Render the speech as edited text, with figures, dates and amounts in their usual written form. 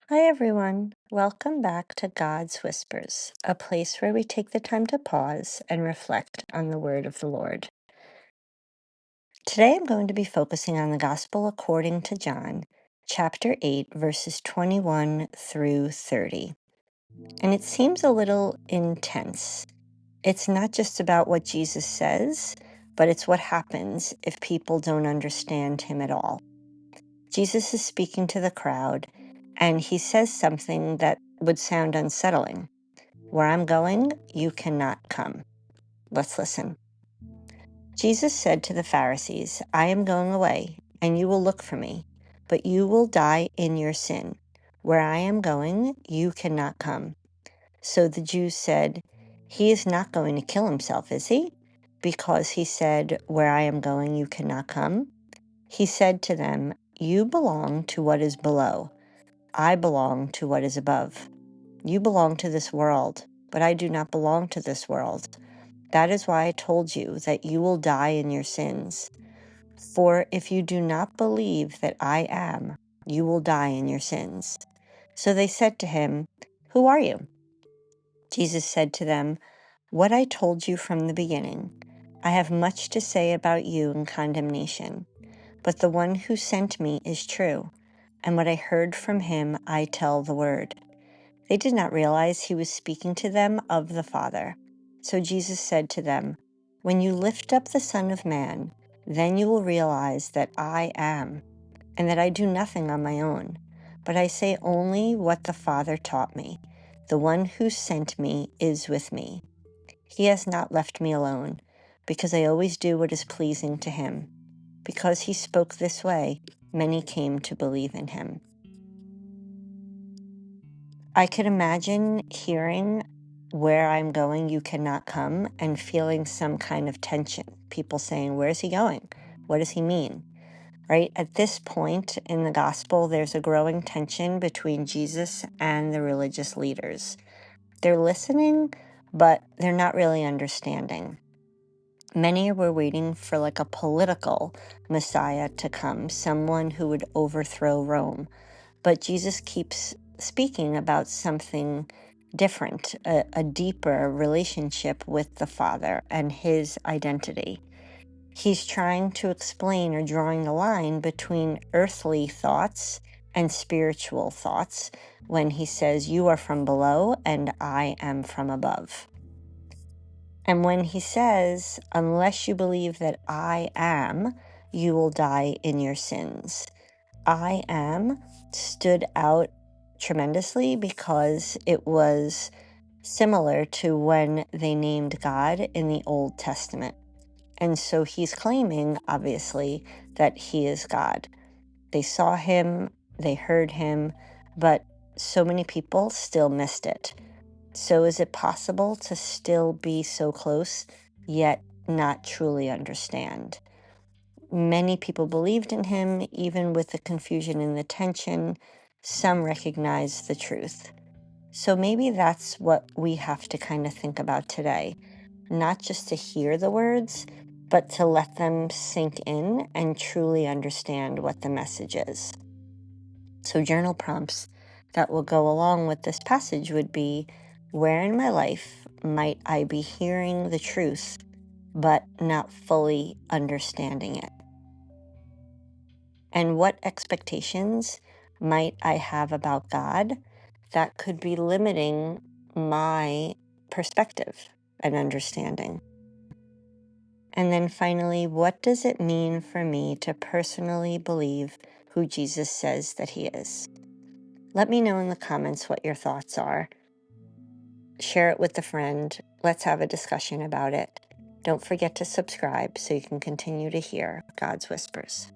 Hi, everyone. Welcome back to God's Whispers, a place where we take the time to pause and reflect on the word of the Lord. Today, I'm going to be focusing on the Gospel according to John, chapter 8, verses 21 through 30. And it seems a little intense. It's not just about what Jesus says, but it's what happens if people don't understand him at all. Jesus is speaking to the crowd, and he says something that would sound unsettling. Where I'm going, you cannot come. Let's listen. Jesus said to the Pharisees, I am going away, and you will look for me, but you will die in your sin. Where I am going, you cannot come. So the Jews said, He is not going to kill himself, is he? Because he said, Where I am going, you cannot come. He said to them, You belong to what is below. I belong to what is above. You belong to this world, but I do not belong to this world. That is why I told you that you will die in your sins. For if you do not believe that I am, you will die in your sins. So they said to him, Who are you? Jesus said to them, What I told you from the beginning. I have much to say about you in condemnation, but the one who sent me is true, and what I heard from him I tell the word. They did not realize he was speaking to them of the Father. So Jesus said to them, When you lift up the Son of Man, then you will realize that I am, and that I do nothing on my own, but I say only what the Father taught me. The one who sent me is with me. He has not left me alone, because I always do what is pleasing to him. Because he spoke this way, many came to believe in him. I could imagine hearing where I'm going, you cannot come, and feeling some kind of tension. People saying, where's he going? What does he mean? Right? At this point in the gospel, there's a growing tension between Jesus and the religious leaders. They're listening, but they're not really understanding. Many were waiting for like a political Messiah to come, someone who would overthrow Rome. But Jesus keeps speaking about something different, a deeper relationship with the Father and his identity. He's trying to explain or drawing the line between earthly thoughts and spiritual thoughts when he says, You are from below and I am from above. And when he says, Unless you believe that I am, you will die in your sins. I am stood out tremendously because it was similar to when they named God in the Old Testament. And so he's claiming, obviously, that he is God. They saw him, they heard him, but so many people still missed it. So is it possible to still be so close, yet not truly understand? Many people believed in him, even with the confusion and the tension. Some recognized the truth. So maybe that's what we have to kind of think about today. Not just to hear the words, but to let them sink in and truly understand what the message is. So journal prompts that will go along with this passage would be, where in my life might I be hearing the truth, but not fully understanding it? And what expectations might I have about God that could be limiting my perspective and understanding? And then finally, what does it mean for me to personally believe who Jesus says that he is? Let me know in the comments what your thoughts are. Share it with a friend. Let's have a discussion about it. Don't forget to subscribe so you can continue to hear God's Whispers.